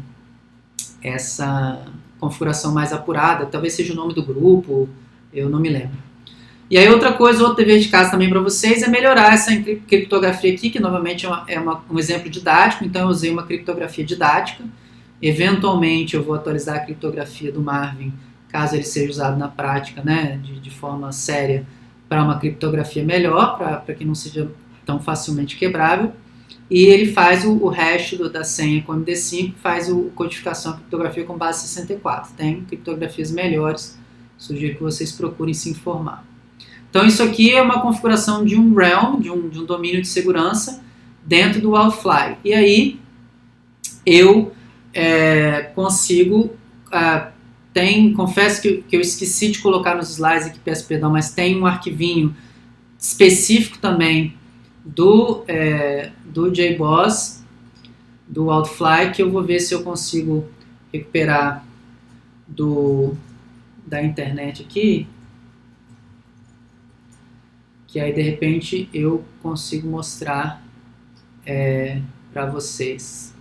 configuração mais apurada, talvez seja o nome do grupo, eu não me lembro. E aí outra coisa, outro dever de casa também para vocês é melhorar essa criptografia aqui, que novamente um exemplo didático, então eu usei uma criptografia didática. Eventualmente eu vou atualizar a criptografia do Marvin, caso ele seja usado na prática, né, de forma séria, para uma criptografia melhor, para que não seja tão facilmente quebrável. E ele faz o hash da senha com MD5, faz a codificação da criptografia com base 64. Tem criptografias melhores, sugiro que vocês procurem se informar. Então isso aqui é uma configuração de um realm, de um domínio de segurança dentro do WildFly. E aí eu consigo, confesso que eu esqueci de colocar nos slides aqui, peço perdão, mas tem um arquivinho específico também do JBoss, do WildFly, que eu vou ver se eu consigo recuperar da internet aqui, que aí de repente eu consigo mostrar para vocês.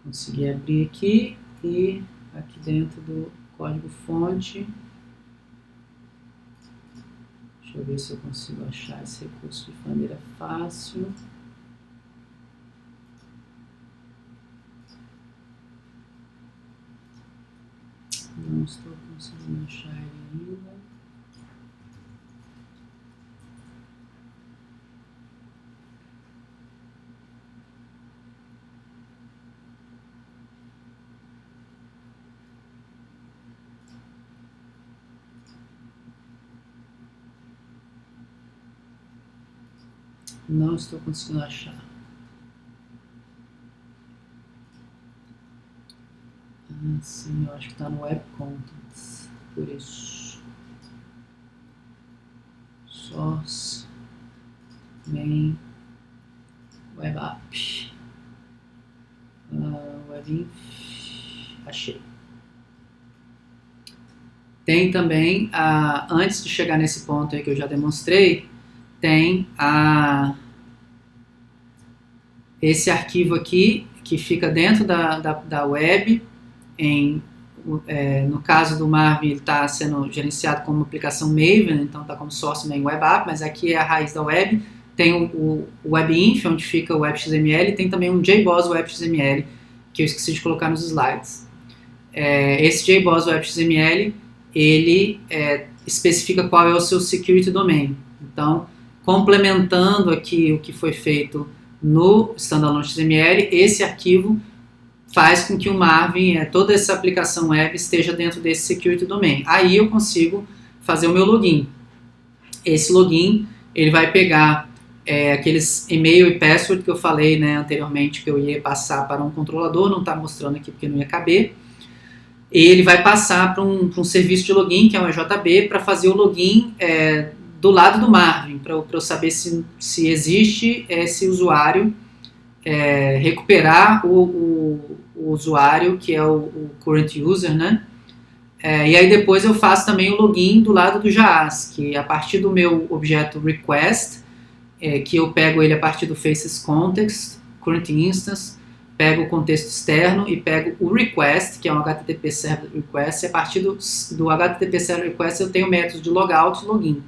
Consegui abrir aqui e aqui dentro do código fonte. Deixa eu ver se eu consigo achar esse recurso de maneira fácil. Não estou conseguindo achar ele ainda. Não estou conseguindo achar. Sim, eu acho que está no Web Contents, por isso. Source, main, web app, webinf, achei. Tem também, antes de chegar nesse ponto aí que eu já demonstrei, tem esse arquivo aqui, que fica dentro da web, no caso do Marvin, ele está sendo gerenciado como aplicação Maven, então está como source main web app, mas aqui é a raiz da web. Tem o webinf, onde fica o web.xml, e tem também um JBoss web.xml, que eu esqueci de colocar nos slides. Esse JBoss web.xml, ele especifica qual é o seu security domain. Então, complementando aqui o que foi feito no standalone XML, esse arquivo faz com que o Marvin, toda essa aplicação web, esteja dentro desse security domain. Aí eu consigo fazer o meu login. Esse login, ele vai pegar aqueles e-mail e password que eu falei, né, anteriormente, que eu ia passar para um controlador, não está mostrando aqui porque não ia caber. E ele vai passar para um serviço de login, que é um EJB, para fazer o login do lado do Marvin, para eu saber se existe esse usuário, recuperar o usuário, que é o current user, né? E aí depois eu faço também o login do lado do JAAS, que a partir do meu objeto request, que eu pego ele a partir do faces context, current instance, pego o contexto externo e pego o request, que é um HTTP server request, e a partir do HTTP server request eu tenho métodos de logout e login.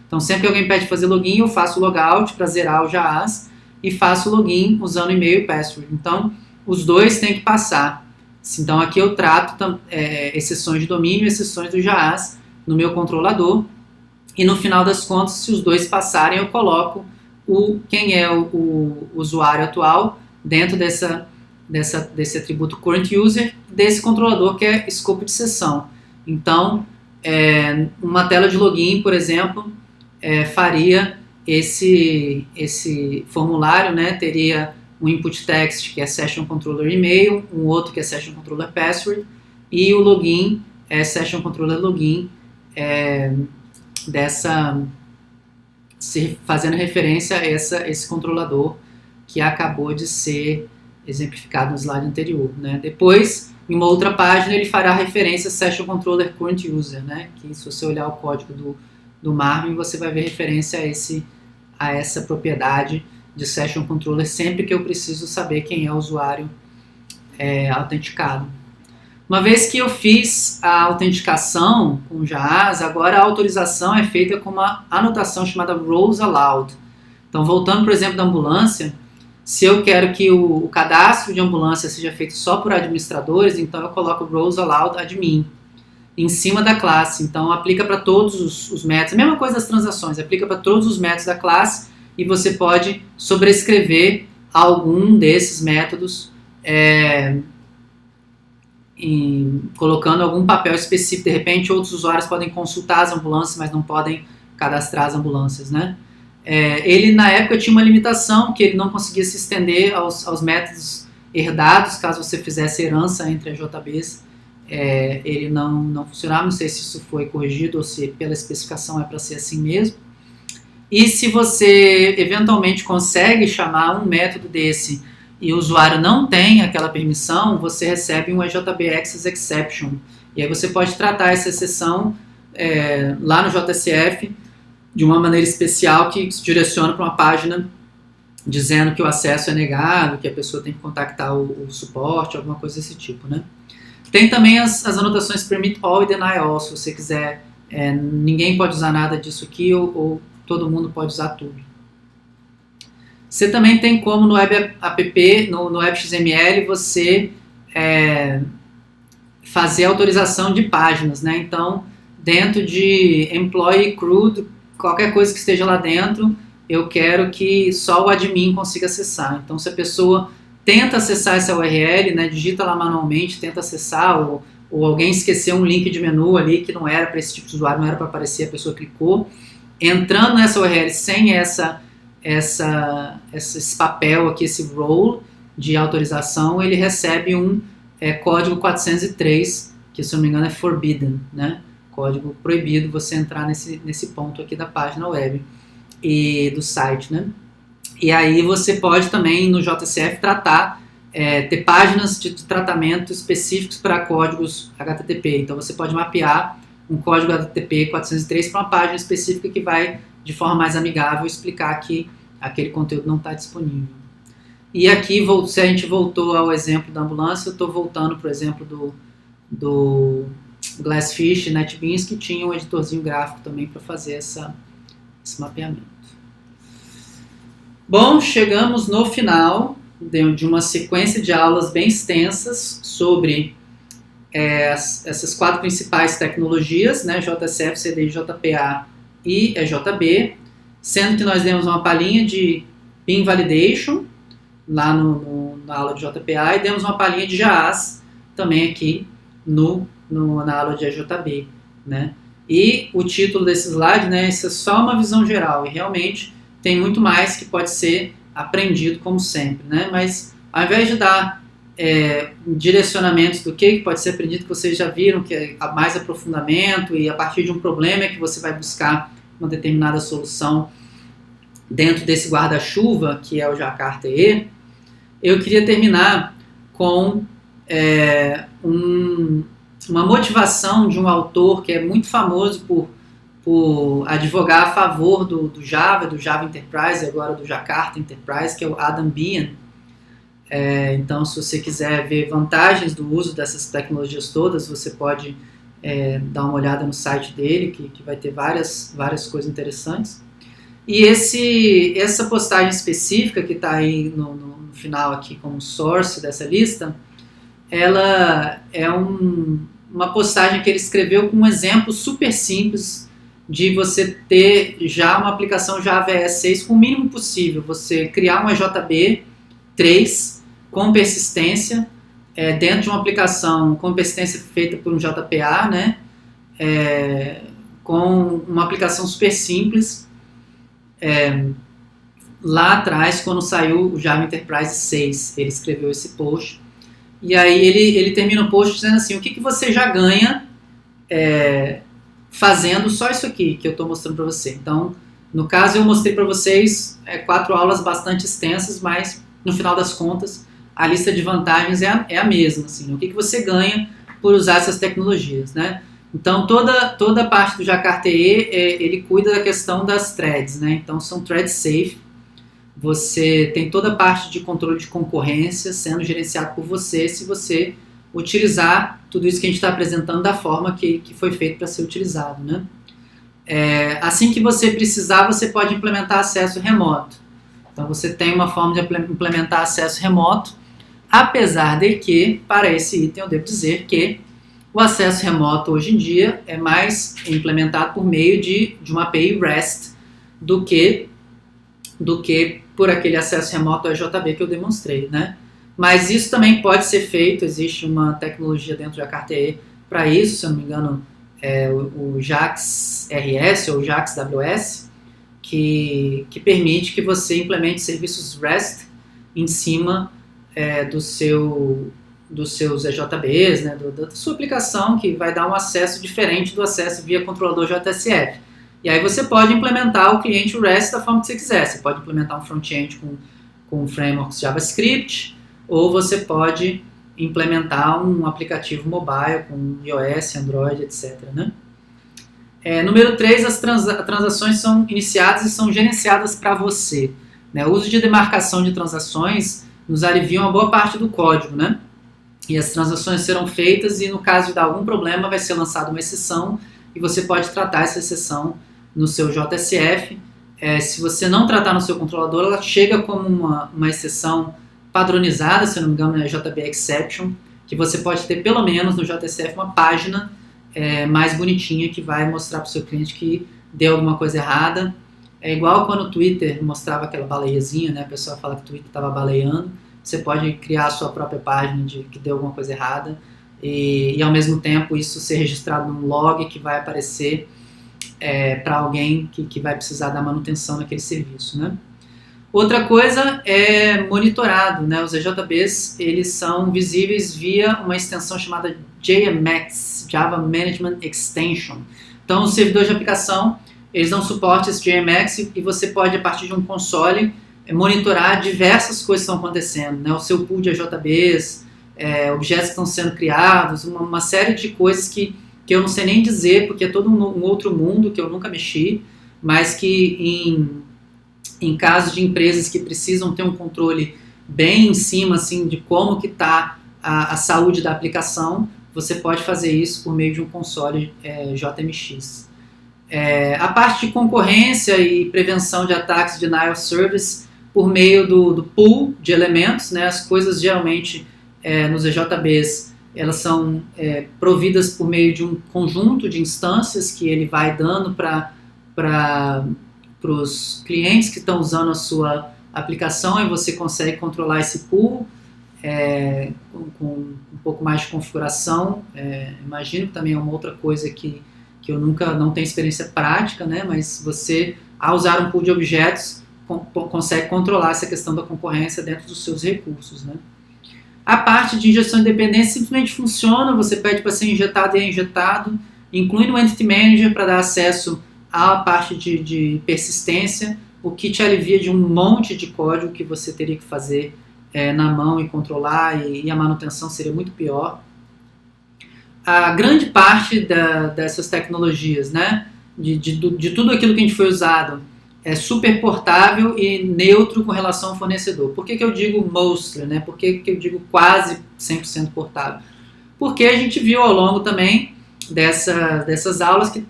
Então sempre que alguém pede fazer login, eu faço o logout para zerar o JAAS e faço o login usando e-mail e password. Então os dois têm que passar. Então aqui eu trato exceções de domínio e exceções do JAAS no meu controlador, e no final das contas, se os dois passarem, eu coloco quem é o usuário atual dentro desse atributo current user, desse controlador que é escopo de sessão. Então, uma tela de login, por exemplo, faria esse formulário, né, teria um input text, que é session controller e-mail, um outro que é session controller password, e o login é Session Controller Login, fazendo referência a esse controlador que acabou de ser exemplificado no slide anterior, né? Depois, em uma outra página, ele fará referência a Session Controller Current User, né? Que se você olhar o código do Marvin, você vai ver referência a essa propriedade de Session Controller sempre que eu preciso saber quem é o usuário autenticado. Uma vez que eu fiz a autenticação com o JAAS, agora a autorização é feita com uma anotação chamada Roles Allowed. Então, voltando, por exemplo, da ambulância, se eu quero que o cadastro de ambulância seja feito só por administradores, então eu coloco Roles Allowed Admin em cima da classe. Então, aplica para todos os métodos. A mesma coisa das transações, aplica para todos os métodos da classe e você pode sobrescrever algum desses métodos colocando algum papel específico. De repente, outros usuários podem consultar as ambulâncias, mas não podem cadastrar as ambulâncias, né? Ele, na época, tinha uma limitação, que ele não conseguia se estender aos métodos herdados, caso você fizesse herança entre as JBs. Ele não funcionava, não sei se isso foi corrigido ou se pela especificação é para ser assim mesmo. E se você, eventualmente, consegue chamar um método desse e o usuário não tem aquela permissão, você recebe um EJB Access Exception. E aí você pode tratar essa exceção lá no JSF de uma maneira especial que se direciona para uma página dizendo que o acesso é negado, que a pessoa tem que contactar o suporte, alguma coisa desse tipo, né? Tem também as anotações Permit All e Deny All, se você quiser. Ninguém pode usar nada disso aqui ou todo mundo pode usar tudo. Você também tem como no Web App, no WebXML, você fazer autorização de páginas, né? Então, dentro de Employee CRUD, qualquer coisa que esteja lá dentro, eu quero que só o admin consiga acessar. Então, se a pessoa tenta acessar essa URL, né, digita lá manualmente, tenta acessar, ou alguém esqueceu um link de menu ali que não era para esse tipo de usuário, não era para aparecer, a pessoa clicou, entrando nessa URL sem esse papel aqui, esse role de autorização, ele recebe um código 403, que se eu não me engano é forbidden, né? Código proibido você entrar nesse ponto aqui da página web e do site, né? E aí você pode também no JSF ter páginas de tratamento específicos para códigos HTTP. Então você pode mapear um código HTTP 403 para uma página específica que vai, de forma mais amigável, explicar que aquele conteúdo não está disponível. E aqui, se a gente voltou ao exemplo da ambulância, eu estou voltando, por exemplo, do Glassfish e NetBeans, que tinha um editorzinho gráfico também para fazer esse mapeamento. Bom, chegamos no final de uma sequência de aulas bem extensas sobre essas 4 principais tecnologias, né, JSF, CDI, JPA e EJB, sendo que nós demos uma palhinha de PIN Validation lá na aula de JPA e demos uma palhinha de JAAS também aqui na aula de EJB, né? E o título desse slide, né, isso é só uma visão geral e realmente tem muito mais que pode ser aprendido como sempre, né? Mas ao invés de dar direcionamentos do que pode ser aprendido, que vocês já viram, que é mais aprofundamento e a partir de um problema é que você vai buscar uma determinada solução dentro desse guarda-chuva, que é o Jakarta E, eu queria terminar com uma motivação de um autor que é muito famoso por advogar a favor do Java Enterprise e agora do Jakarta Enterprise, que é o Adam Behan. Então, se você quiser ver vantagens do uso dessas tecnologias todas, você pode dar uma olhada no site dele, que vai ter várias coisas interessantes. E essa postagem específica que está aí no final aqui como source dessa lista, ela é uma postagem que ele escreveu com um exemplo super simples de você ter já uma aplicação Java EE6 com o mínimo possível. Você criar um EJB 3 com persistência dentro de uma aplicação com persistência feita por um JPA, né? Com uma aplicação super simples. Lá atrás, quando saiu o Java Enterprise 6, ele escreveu esse post. E aí ele termina o post dizendo assim, o que você já ganha fazendo só isso aqui que eu estou mostrando para você. Então, no caso, eu mostrei para vocês 4 aulas bastante extensas, mas no final das contas, a lista de vantagens é a mesma. Assim, o que você ganha por usar essas tecnologias, né? Então, toda a parte do Jakarta-E, ele cuida da questão das threads, né? Então, são threads safe. Você tem toda a parte de controle de concorrência sendo gerenciado por você, se você utilizar tudo isso que a gente está apresentando da forma que foi feito para ser utilizado, né? Assim que você precisar, você pode implementar acesso remoto. Então, você tem uma forma de implementar acesso remoto, apesar de que, para esse item, eu devo dizer que o acesso remoto hoje em dia é mais implementado por meio de uma API REST do que por aquele acesso remoto EJB que eu demonstrei, né? Mas isso também pode ser feito, existe uma tecnologia dentro do Jakarta-E para isso, se eu não me engano, o JAX RS ou JAX WS, que permite que você implemente serviços REST em cima dos seus EJBs, né, da sua aplicação, que vai dar um acesso diferente do acesso via controlador JSF. E aí você pode implementar o cliente REST da forma que você quiser. Você pode implementar um front-end com frameworks JavaScript, ou você pode implementar um aplicativo mobile com iOS, Android, etc. Né? Número 3, as transações são iniciadas e são gerenciadas para você. Né? O uso de demarcação de transações nos alivia uma boa parte do código, né? E as transações serão feitas e, no caso de dar algum problema, vai ser lançada uma exceção e você pode tratar essa exceção no seu JSF. Se você não tratar no seu controlador, ela chega como uma exceção padronizada, se eu não me engano é JB Exception, que você pode ter pelo menos no JSF uma página mais bonitinha que vai mostrar para o seu cliente que deu alguma coisa errada. É igual quando o Twitter mostrava aquela baleiazinha, né? A pessoa fala que o Twitter estava baleando. Você pode criar a sua própria página de que deu alguma coisa errada e ao mesmo tempo isso ser registrado num log que vai aparecer para alguém que vai precisar da manutenção naquele serviço, né? Outra coisa é monitorado, né? Os EJBs, eles são visíveis via uma extensão chamada JMX, Java Management Extension. Então, os servidores de aplicação, eles dão suporte a esse JMX e você pode, a partir de um console, monitorar diversas coisas que estão acontecendo, né? O seu pool de EJBs, objetos que estão sendo criados, uma série de coisas que eu não sei nem dizer, porque é todo um outro mundo que eu nunca mexi, mas que em casos de empresas que precisam ter um controle bem em cima assim, de como que está a saúde da aplicação, você pode fazer isso por meio de um console JMX. A parte de concorrência e prevenção de ataques de denial of service por meio do pool de elementos, né? As coisas geralmente nos EJBs elas são providas por meio de um conjunto de instâncias que ele vai dando para os clientes que estão usando a sua aplicação, e você consegue controlar esse pool com um pouco mais de configuração. Imagino que também é uma outra coisa que eu não tenho experiência prática, né? Mas você, ao usar um pool de objetos, consegue controlar essa questão da concorrência dentro dos seus recursos, né? A parte de injeção de dependência simplesmente funciona, você pede para ser injetado e é injetado, incluindo o Entity Manager para dar acesso à parte de persistência, o que te alivia de um monte de código que você teria que fazer na mão e controlar, e a manutenção seria muito pior. A grande parte dessas tecnologias, né, de tudo aquilo que a gente foi usado, é super portável e neutro com relação ao fornecedor. Por que eu digo mostly, né? Por que eu digo quase 100% portável? Porque a gente viu ao longo também dessas aulas que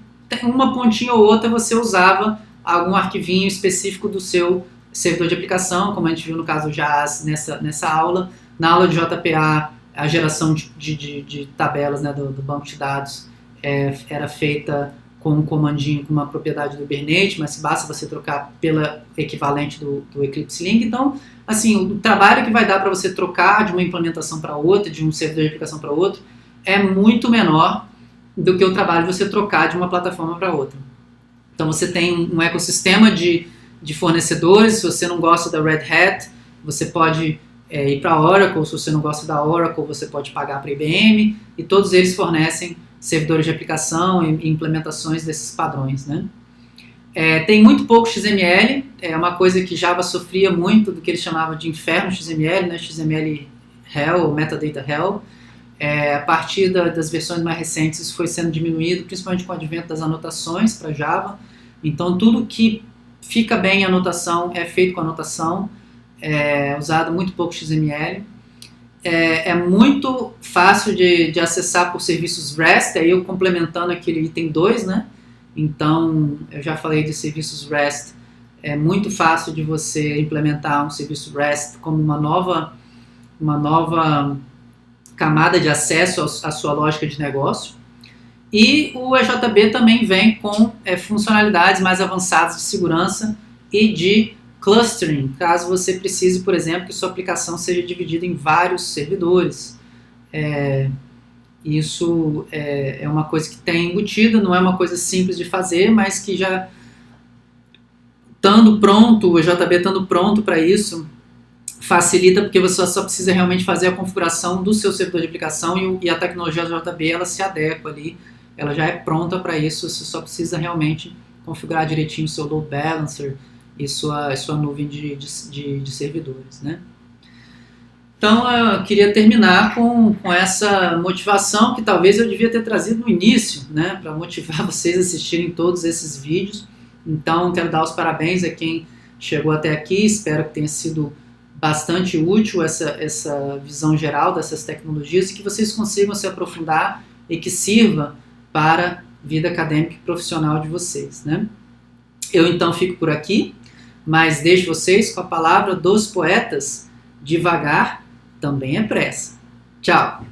uma pontinha ou outra você usava algum arquivinho específico do seu servidor de aplicação, como a gente viu no caso do JAS nessa aula. Na aula de JPA, a geração de tabelas, né, do banco de dados era feita com um comandinho com uma propriedade do Hibernate, mas basta você trocar pela equivalente do Eclipse Link. Então, assim, o trabalho que vai dar para você trocar de uma implementação para outra, de um servidor de aplicação para outro, é muito menor do que o trabalho de você trocar de uma plataforma para outra. Então, você tem um ecossistema de fornecedores. Se você não gosta da Red Hat, você pode ir para a Oracle. Se você não gosta da Oracle, você pode pagar para a IBM, e todos eles fornecem servidores de aplicação e implementações desses padrões, né? Tem muito pouco XML, é uma coisa que Java sofria muito do que eles chamavam de inferno XML, né? XML Hell, ou Metadata Hell. A partir das versões mais recentes isso foi sendo diminuído, principalmente com o advento das anotações para Java. Então tudo que fica bem em anotação é feito com anotação, usado muito pouco XML. É muito fácil de acessar por serviços REST, aí eu complementando aquele item 2, né? Então, eu já falei de serviços REST, é muito fácil de você implementar um serviço REST como uma nova camada de acesso à sua lógica de negócio. E o EJB também vem com funcionalidades mais avançadas de segurança e de clustering, caso você precise, por exemplo, que sua aplicação seja dividida em vários servidores. Isso é uma coisa que tem embutido, não é uma coisa simples de fazer, mas que já estando pronto, o EJB estando pronto para isso, facilita, porque você só precisa realmente fazer a configuração do seu servidor de aplicação e a tecnologia do JB ela se adequa ali, ela já é pronta para isso, você só precisa realmente configurar direitinho o seu load balancer e sua nuvem de servidores, né? Então eu queria terminar com essa motivação que talvez eu devia ter trazido no início, né, para motivar vocês a assistirem todos esses vídeos. Então quero dar os parabéns a quem chegou até aqui, espero que tenha sido bastante útil essa visão geral dessas tecnologias e que vocês consigam se aprofundar e que sirva para a vida acadêmica e profissional de vocês, né? Eu então fico por aqui, mas deixo vocês com a palavra dos poetas: devagar também é pressa. Tchau!